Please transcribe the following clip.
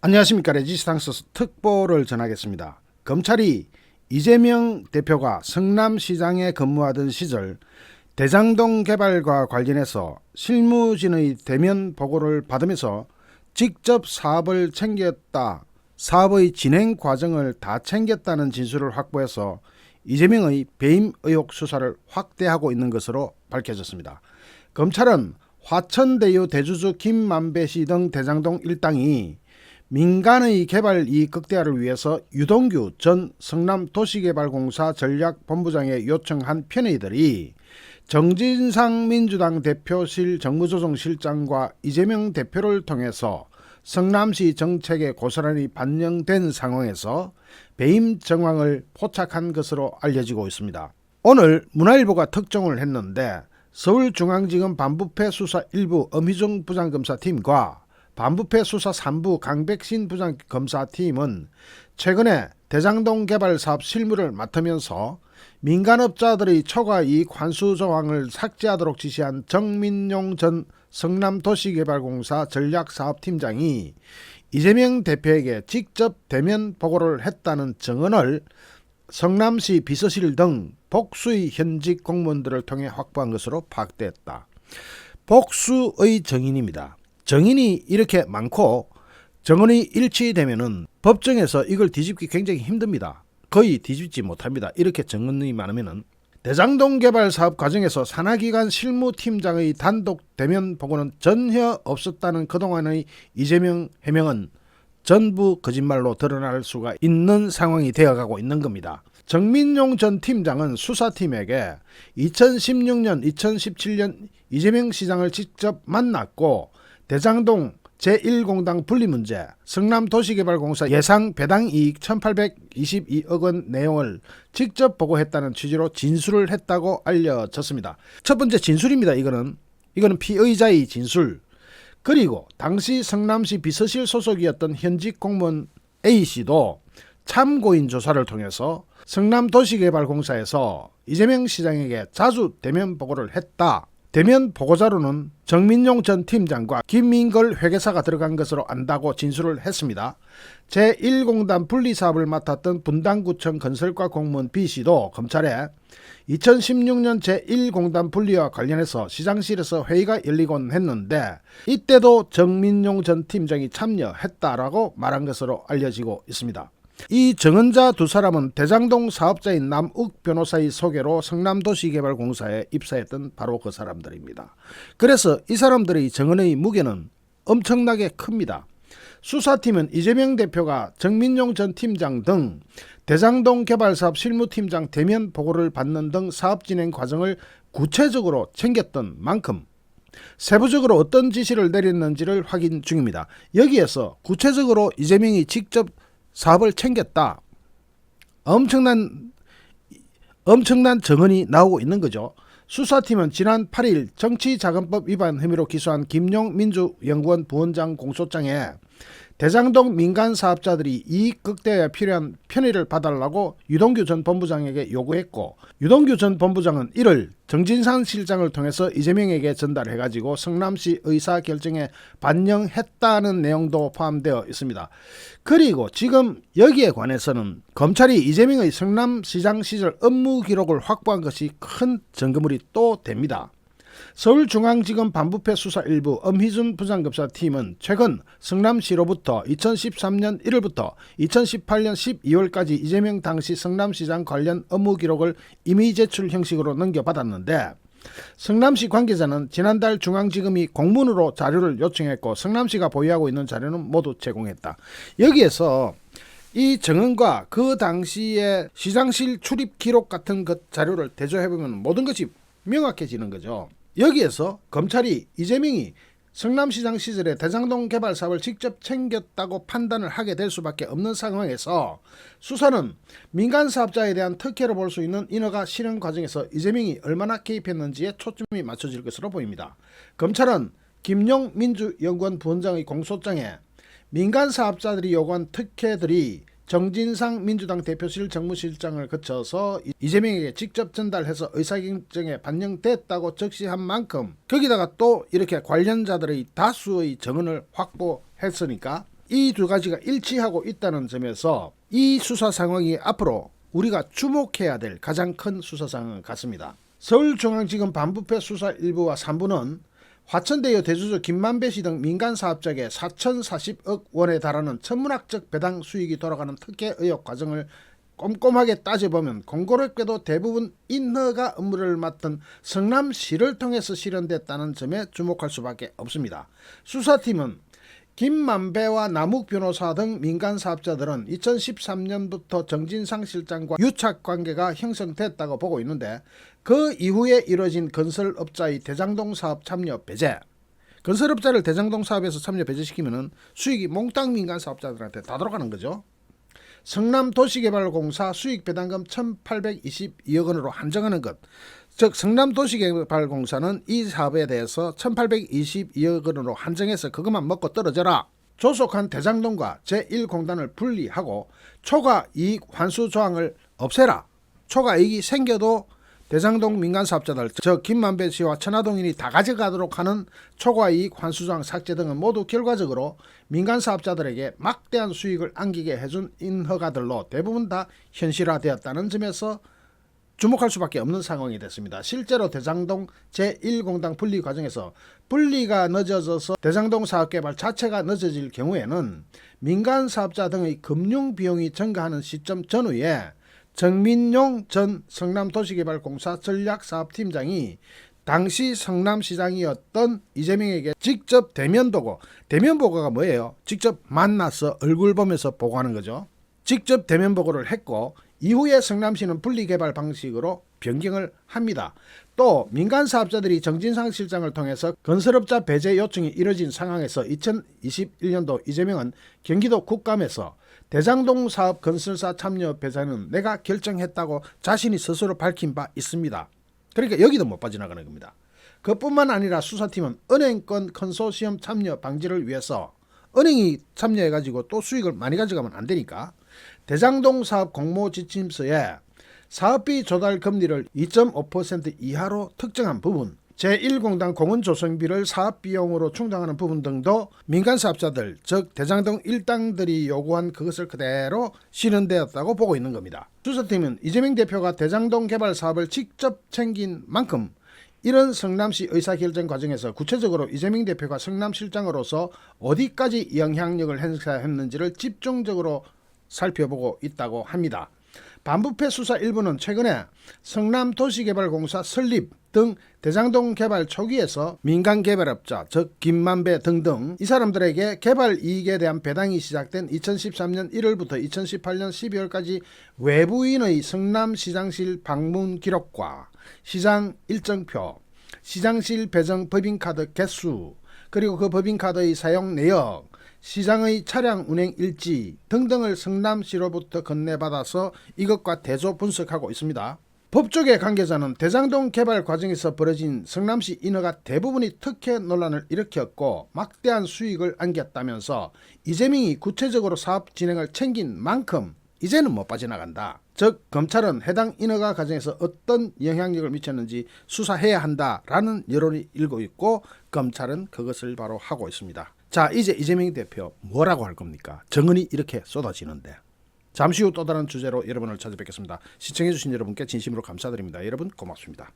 안녕하십니까. 레지스탕스 특보를 전하겠습니다. 검찰이 이재명 대표가 성남시장에 근무하던 시절 대장동 개발과 관련해서 실무진의 대면 보고를 받으면서 직접 사업을 챙겼다, 사업의 진행 과정을 다 챙겼다는 진술을 확보해서 이재명의 배임 의혹 수사를 확대하고 있는 것으로 밝혀졌습니다. 검찰은 화천대유 대주주 김만배 씨 등 대장동 일당이 민간의 개발 이익 극대화를 위해서 유동규 전 성남도시개발공사 전략본부장에 요청한 편의들이 정진상 민주당 대표실 정무조정실장과 이재명 대표를 통해서 성남시 정책에 고스란히 반영된 상황에서 배임 정황을 포착한 것으로 알려지고 있습니다. 오늘 문화일보가 특종을 했는데 서울중앙지검 반부패 수사 1부 엄희중 부장검사팀과 반부패 수사 3부 강백신 부장검사팀은 최근에 대장동 개발 사업 실무를 맡으면서 민간업자들의 초과이익 환수 조항을 삭제하도록 지시한 정민용 전 성남도시개발공사 전략사업팀장이 이재명 대표에게 직접 대면 보고를 했다는 증언을 성남시 비서실 등 복수의 현직 공무원들을 통해 확보한 것으로 파악됐다. 복수의 증인입니다. 증인이 이렇게 많고 증언이 일치되면은 법정에서 이걸 뒤집기 굉장히 힘듭니다. 거의 뒤집지 못합니다. 이렇게 증언이 많으면은. 대장동 개발 사업 과정에서 산하기관 실무팀장의 단독 대면 보고는 전혀 없었다는 그동안의 이재명 해명은 전부 거짓말로 드러날 수가 있는 상황이 되어가고 있는 겁니다. 정민용 전 팀장은 수사팀에게 2016년, 2017년 이재명 시장을 직접 만났고 대장동 제1공당 분리 문제, 성남도시개발공사 예상 배당이익 1822억 원 내용을 직접 보고했다는 취지로 진술을 했다고 알려졌습니다. 첫 번째 진술입니다. 이거는 피의자의 진술. 그리고 당시 성남시 비서실 소속이었던 현직 공무원 A씨도 참고인 조사를 통해서 성남도시개발공사에서 이재명 시장에게 자주 대면 보고를 했다. 대면 보고자로는 정민용 전 팀장과 김민걸 회계사가 들어간 것으로 안다고 진술을 했습니다. 제1공단 분리사업을 맡았던 분당구청 건설과 공무원 B씨도 검찰에 2016년 제1공단 분리와 관련해서 시장실에서 회의가 열리곤 했는데 이때도 정민용 전 팀장이 참여했다라고 말한 것으로 알려지고 있습니다. 이 증언자 두 사람은 대장동 사업자인 남욱 변호사의 소개로 성남도시개발공사에 입사했던 바로 그 사람들입니다. 그래서 이 사람들의 증언의 무게는 엄청나게 큽니다. 수사팀은 이재명 대표가 정민용 전 팀장 등 대장동 개발사업 실무팀장 대면 보고를 받는 등 사업 진행 과정을 구체적으로 챙겼던 만큼 세부적으로 어떤 지시를 내렸는지를 확인 중입니다. 여기에서 구체적으로 이재명이 직접 사업을 챙겼다. 엄청난 증언이 나오고 있는 거죠. 수사팀은 지난 8일 정치자금법 위반 혐의로 기소한 김용 민주연구원 부원장 공소장에 대장동 민간 사업자들이 이익 극대화에 필요한 편의를 봐달라고 유동규 전 본부장에게 요구했고 유동규 전 본부장은 이를 정진상 실장을 통해서 이재명에게 전달해가지고 성남시 의사결정에 반영했다는 내용도 포함되어 있습니다. 그리고 지금 여기에 관해서는 검찰이 이재명의 성남시장 시절 업무 기록을 확보한 것이 큰 증거물이 또 됩니다. 서울중앙지검 반부패 수사 1부 엄희준 부장검사팀은 최근 성남시로부터 2013년 1월부터 2018년 12월까지 이재명 당시 성남시장 관련 업무 기록을 임의 제출 형식으로 넘겨받았는데 성남시 관계자는 지난달 중앙지검이 공문으로 자료를 요청했고 성남시가 보유하고 있는 자료는 모두 제공했다. 여기에서 이 증언과 그 당시의 시장실 출입 기록 같은 그 자료를 대조해보면 모든 것이 명확해지는 거죠. 여기에서 검찰이 이재명이 성남시장 시절에 대장동 개발 사업을 직접 챙겼다고 판단을 하게 될 수밖에 없는 상황에서 수사는 민간 사업자에 대한 특혜로 볼 수 있는 인허가 실행 과정에서 이재명이 얼마나 개입했는지에 초점이 맞춰질 것으로 보입니다. 검찰은 김용 민주연구원 부원장의 공소장에 민간 사업자들이 요구한 특혜들이 정진상 민주당 대표실 정무실장을 거쳐서 이재명에게 직접 전달해서 의사결정에 반영됐다고 적시한 만큼 거기다가 또 이렇게 관련자들의 다수의 증언을 확보했으니까 이 두 가지가 일치하고 있다는 점에서 이 수사 상황이 앞으로 우리가 주목해야 될 가장 큰 수사 상황 같습니다. 서울중앙지검 반부패 수사 1부와 3부는 화천대유 대주주 김만배 씨 등 민간 사업자에게 4,040억 원에 달하는 천문학적 배당 수익이 돌아가는 특혜 의혹 과정을 꼼꼼하게 따져보면 공교롭게도 대부분 인허가 업무를 맡은 성남시를 통해서 실현됐다는 점에 주목할 수밖에 없습니다. 수사팀은 김만배와 남욱 변호사 등 민간 사업자들은 2013년부터 정진상 실장과 유착관계가 형성됐다고 보고 있는데 그 이후에 이뤄진 건설업자의 대장동 사업 참여 배제, 건설업자를 대장동 사업에서 참여 배제시키면 수익이 몽땅 민간 사업자들한테 다 돌아가는 거죠. 성남도시개발공사 수익배당금 1,822억 원으로 한정하는 것, 즉 성남도시개발공사는 이 사업에 대해서 1,822억 원으로 한정해서 그것만 먹고 떨어져라. 조속한 대장동과 제1공단을 분리하고 초과이익 환수 조항을 없애라. 초과이익이 생겨도 대장동 민간사업자들, 즉 김만배 씨와 천화동인이 다 가져가도록 하는 초과이익 환수조항 삭제 등은 모두 결과적으로 민간사업자들에게 막대한 수익을 안기게 해준 인허가들로 대부분 다 현실화되었다는 점에서 주목할 수밖에 없는 상황이 됐습니다. 실제로 대장동 제1공단 분리 과정에서 분리가 늦어져서 대장동 사업개발 자체가 늦어질 경우에는 민간사업자 등의 금융비용이 증가하는 시점 전후에 정민용 전 성남도시개발공사 전략사업팀장이 당시 성남시장이었던 이재명에게 직접 대면보고가 뭐예요? 직접 만나서 얼굴 보면서 보고하는 거죠. 직접 대면보고를 했고 이후에 성남시는 분리개발 방식으로 변경을 합니다. 또 민간사업자들이 정진상 실장을 통해서 건설업자 배제 요청이 이뤄진 상황에서 2021년도 이재명은 경기도 국감에서 대장동 사업 건설사 참여 배제는 내가 결정했다고 자신이 스스로 밝힌 바 있습니다. 그러니까 여기도 못 빠져나가는 겁니다. 그뿐만 아니라 수사팀은 은행권 컨소시엄 참여 방지를 위해서 은행이 참여해가지고 또 수익을 많이 가져가면 안 되니까 대장동 사업 공모지침서에 사업비 조달 금리를 2.5% 이하로 특정한 부분, 제1공단 공원조성비를 사업비용으로 충당하는 부분 등도 민간사업자들, 즉 대장동 일당들이 요구한 그것을 그대로 실현되었다고 보고 있는 겁니다. 수사팀은 이재명 대표가 대장동 개발 사업을 직접 챙긴 만큼 이런 성남시 의사결정 과정에서 구체적으로 이재명 대표가 성남실장으로서 어디까지 영향력을 행사했는지를 집중적으로 살펴보고 있다고 합니다. 반부패 수사 1부는 최근에 성남도시개발공사 설립 등 대장동 개발 초기에서 민간 개발업자, 즉 김만배 등등 이 사람들에게 개발 이익에 대한 배당이 시작된 2013년 1월부터 2018년 12월까지 외부인의 성남시장실 방문 기록과 시장 일정표, 시장실 배정 법인카드 개수, 그리고 그 법인카드의 사용 내역, 시장의 차량 운행 일지 등등을 성남시로부터 건네받아서 이것과 대조 분석하고 있습니다. 법조계 관계자는 대장동 개발 과정에서 벌어진 성남시 인허가 대부분이 특혜 논란을 일으켰고 막대한 수익을 안겼다면서 이재명이 구체적으로 사업 진행을 챙긴 만큼 이제는 못 빠져나간다. 즉 검찰은 해당 인허가 과정에서 어떤 영향력을 미쳤는지 수사해야 한다라는 여론이 일고 있고 검찰은 그것을 바로 하고 있습니다. 자, 이제 이재명 대표 뭐라고 할 겁니까? 정언이 이렇게 쏟아지는데. 잠시 후 또 다른 주제로 여러분을 찾아뵙겠습니다. 시청해주신 여러분께 진심으로 감사드립니다. 여러분 고맙습니다.